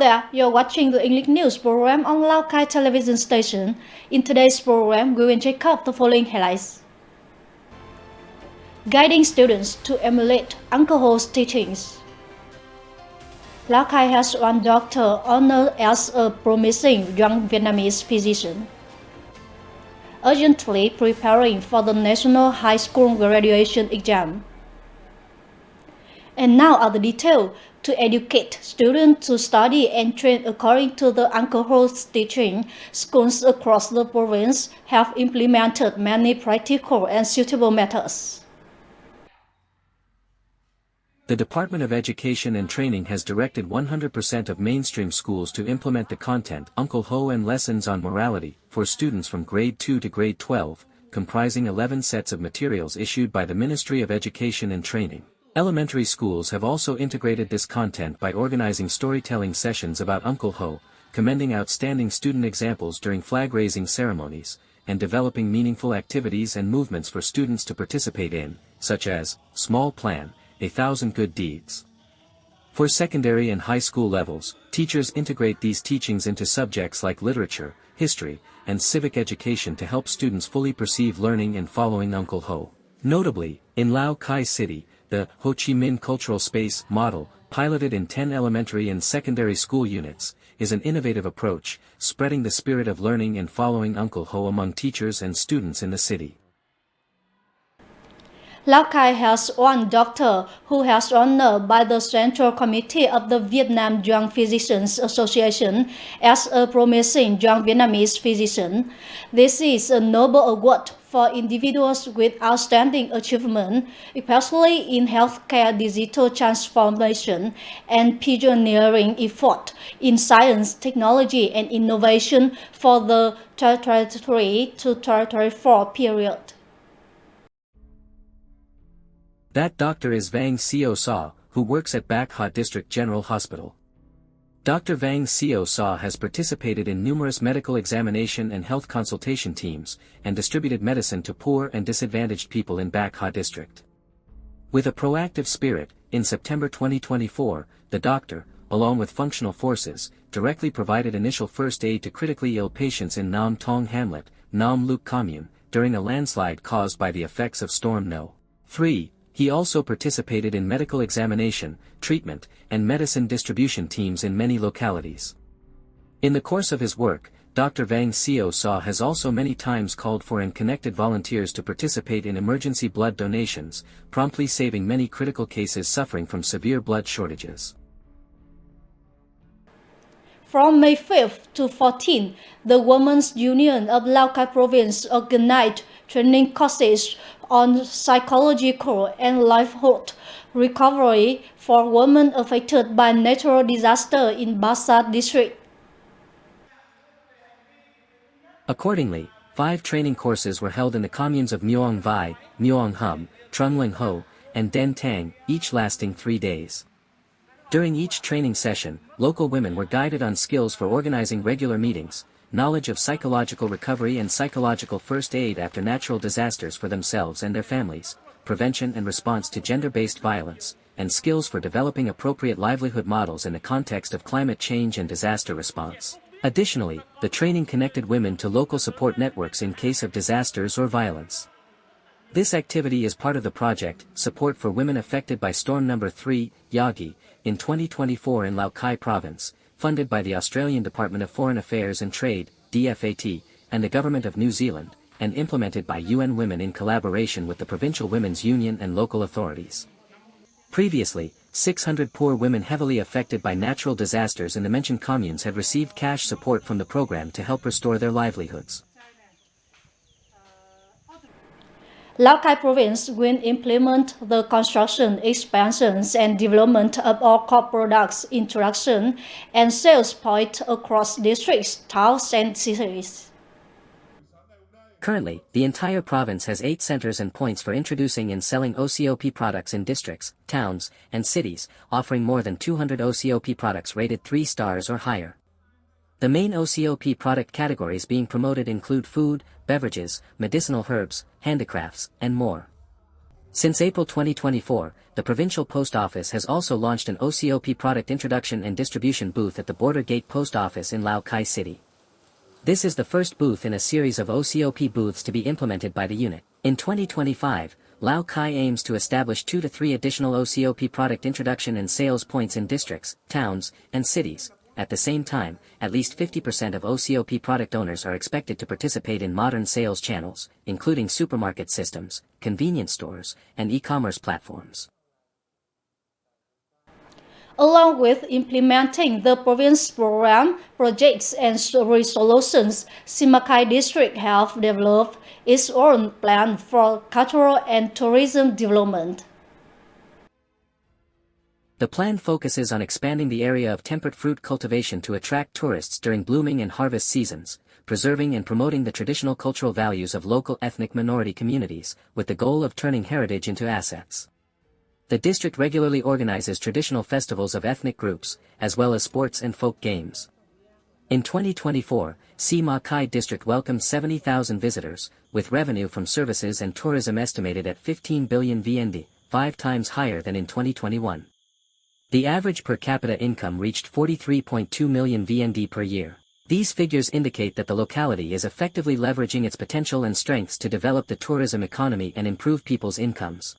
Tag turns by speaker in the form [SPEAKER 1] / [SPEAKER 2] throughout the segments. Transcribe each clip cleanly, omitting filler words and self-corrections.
[SPEAKER 1] there, you're watching the English news program on Lào Cai television station. In today's program, we will check out the following highlights. Guiding students to emulate Uncle Ho's teachings. Lào Cai has one doctor honored as a promising young Vietnamese physician. Urgently preparing for the National High School graduation exam. And now are the details. To educate students to study and train according to the Uncle Ho's teaching, schools across the province have implemented many practical and suitable methods.
[SPEAKER 2] The Department of Education and Training has directed 100% of mainstream schools to implement the content Uncle Ho and lessons on morality for students from grade 2 to grade 12, comprising 11 sets of materials issued by the Ministry of Education and Training. Elementary schools have also integrated this content by organizing storytelling sessions about Uncle Ho, commending outstanding student examples during flag-raising ceremonies, and developing meaningful activities and movements for students to participate in, such as, Small Plan, 1,000 Good Deeds. For secondary and high school levels, teachers integrate these teachings into subjects like literature, history, and civic education to help students fully perceive learning and following Uncle Ho. Notably, in Lào Cai City, the Ho Chi Minh Cultural Space model, piloted in 10 elementary and secondary school units, is an innovative approach, spreading the spirit of learning and following Uncle Ho among teachers and students in the city.
[SPEAKER 1] Lào Cai has one doctor who has honored by the Central Committee of the Vietnam Young Physicians Association as a promising young Vietnamese physician. This is a noble award for individuals with outstanding achievement, especially in healthcare digital transformation and pioneering effort in science, technology, and innovation for the 2023 to 2024 period.
[SPEAKER 2] That doctor is Vang Seo Sa, who works at Bac Ha District General Hospital. Dr. Vang Seo Sa has participated in numerous medical examination and health consultation teams, and distributed medicine to poor and disadvantaged people in Bac Ha District. With a proactive spirit, in September 2024, the doctor, along with functional forces, directly provided initial first aid to critically ill patients in Nam Tong Hamlet, Nam Luc Commune, during a landslide caused by the effects of Storm No. 3. He also participated in medical examination, treatment, and medicine distribution teams in many localities. In the course of his work, Dr. Vang Seo Sa has also many times called for and connected volunteers to participate in emergency blood donations, promptly saving many critical cases suffering from severe blood shortages.
[SPEAKER 1] From May 5th to 14th, the Women's Union of Lào Cai Province organized training courses on psychological and livelihood recovery for women affected by natural disaster in Basa district.
[SPEAKER 2] Accordingly, 5 training courses were held in the communes of Muong Vai, Muong Hum, Trung Linh Ho, and Den Tang, each lasting 3 days. During each training session, local women were guided on skills for organizing regular meetings, knowledge of psychological recovery and psychological first aid after natural disasters for themselves and their families, prevention and response to gender-based violence, and skills for developing appropriate livelihood models in the context of climate change and disaster response. Additionally, the training connected women to local support networks in case of disasters or violence. This activity is part of the project, Support for Women Affected by Storm No. 3, Yagi, in 2024 in Lào Cai Province, funded by the Australian Department of Foreign Affairs and Trade, DFAT, and the Government of New Zealand, and implemented by UN Women in collaboration with the Provincial Women's Union and local authorities. Previously, 600 poor women heavily affected by natural disasters in the mentioned communes had received cash support from the program to help restore their livelihoods.
[SPEAKER 1] Lào Cai Province will implement the construction, expansions, and development of all crop products introduction and sales points across districts, towns, and cities.
[SPEAKER 3] Currently, the entire province has 8 centers and points for introducing and selling OCOP products in districts, towns, and cities, offering more than 200 OCOP products rated 3 stars or higher. The main OCOP product categories being promoted include food, beverages, medicinal herbs, handicrafts, and more. Since April 2024, the Provincial Post Office has also launched an OCOP product introduction and distribution booth at the Border Gate Post Office in Lào Cai City. This is the first booth in a series of OCOP booths to be implemented by the unit. In 2025, Lào Cai aims to establish 2 to 3 additional OCOP product introduction and sales points in districts, towns, and cities. At the same time, at least 50% of OCOP product owners are expected to participate in modern sales channels, including supermarket systems, convenience stores, and e-commerce platforms.
[SPEAKER 1] Along with implementing the province program, projects and resolutions, Simacai District have developed its own plan for cultural and tourism development.
[SPEAKER 3] The plan focuses on expanding the area of temperate fruit cultivation to attract tourists during blooming and harvest seasons, preserving and promoting the traditional cultural values of local ethnic minority communities, with the goal of turning heritage into assets. The district regularly organizes traditional festivals of ethnic groups, as well as sports and folk games. In 2024, Simacai District welcomed 70,000 visitors, with revenue from services and tourism estimated at 15 billion VND, 5 times higher than in 2021. The average per capita income reached 43.2 million VND per year. These figures indicate that the locality is effectively leveraging its potential and strengths to develop the tourism economy and improve people's incomes.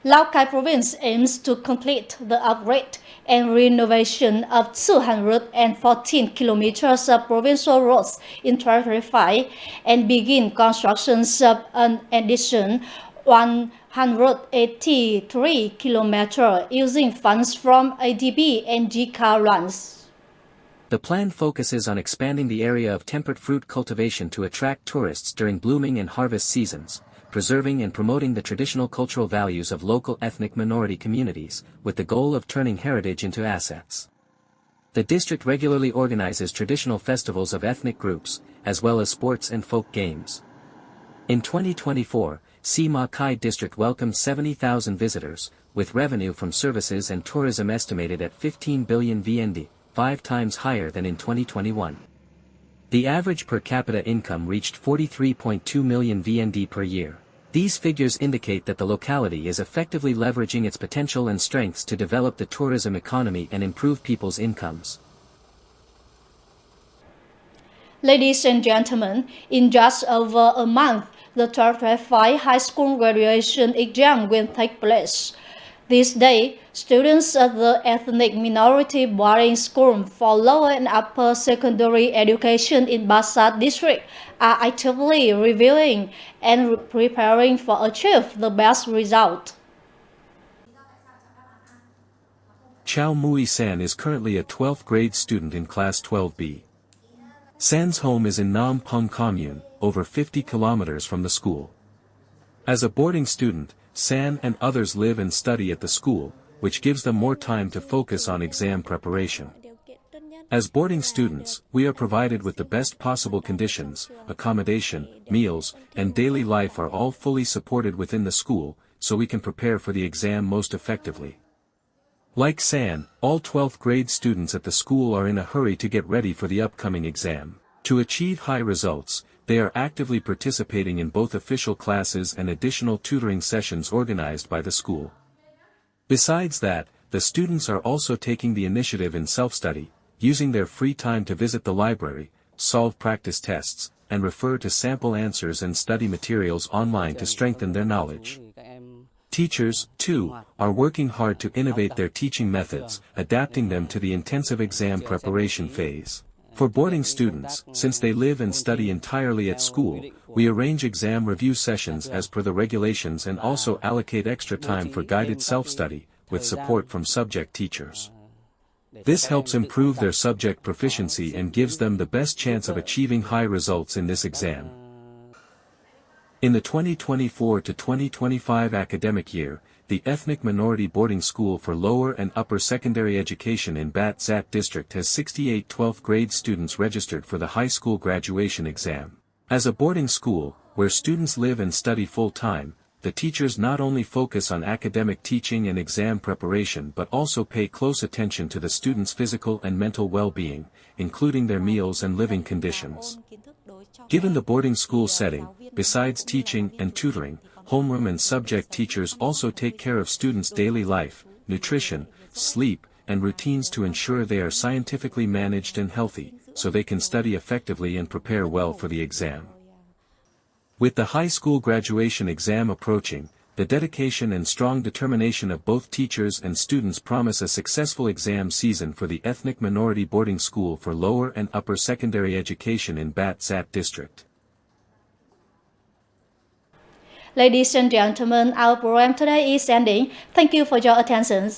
[SPEAKER 1] Lào Cai Province aims to complete the upgrade and renovation of 214 kilometers of provincial roads in 2025 and begin construction of an additional 183 kilometers using funds from ADB and GCA runs.
[SPEAKER 2] The plan focuses on expanding the area of temperate fruit cultivation to attract tourists during blooming and harvest seasons, preserving and promoting the traditional cultural values of local ethnic minority communities, with the goal of turning heritage into assets. The district regularly organizes traditional festivals of ethnic groups, as well as sports and folk games. In 2024, Simacai District welcomed 70,000 visitors, with revenue from services and tourism estimated at 15 billion VND, 5 times higher than in 2021. The average per capita income reached 43.2 million VND per year. These figures indicate that the locality is effectively leveraging its potential and strengths to develop the tourism economy and improve people's incomes.
[SPEAKER 1] Ladies and gentlemen, in just over a month, the 2025 high school graduation exam will take place. This day, students at the ethnic minority boarding school for lower and upper secondary education in Basat district are actively reviewing and preparing for achieve the best result.
[SPEAKER 4] Chow Mui San is currently a 12th grade student in class 12B. San's home is in Nam Pung Commune, over 50 kilometers from the school. As a boarding student, San and others live and study at the school, which gives them more time to focus on exam preparation. As boarding students, we are provided with the best possible conditions, accommodation, meals, and daily life are all fully supported within the school, so we can prepare for the exam most effectively. Like San, all 12th grade students at the school are in a hurry to get ready for the upcoming exam. To achieve high results, they are actively participating in both official classes and additional tutoring sessions organized by the school. Besides that, the students are also taking the initiative in self-study, using their free time to visit the library, solve practice tests, and refer to sample answers and study materials online to strengthen their knowledge. Teachers, too, are working hard to innovate their teaching methods, adapting them to the intensive exam preparation phase. For boarding students, since they live and study entirely at school, we arrange exam review sessions as per the regulations and also allocate extra time for guided self-study, with support from subject teachers. This helps improve their subject proficiency and gives them the best chance of achieving high results in this exam. In the 2024 to 2025 academic year, the Ethnic Minority Boarding School for Lower and Upper Secondary Education in Bat Zat District has 68 12th grade students registered for the high school graduation exam. As a boarding school, where students live and study full-time, the teachers not only focus on academic teaching and exam preparation but also pay close attention to the students' physical and mental well-being, including their meals and living conditions. Given the boarding school setting, Besides teaching and tutoring, homeroom and subject teachers also take care of students' daily life, nutrition, sleep, and routines to ensure they are scientifically managed and healthy, so they can study effectively and prepare well for the exam. With the high school graduation exam approaching, the dedication and strong determination of both teachers and students promise a successful exam season for the ethnic minority boarding school for lower and upper secondary education in Bat Sat district.
[SPEAKER 1] Ladies and gentlemen, our program today is ending. Thank you for your attention.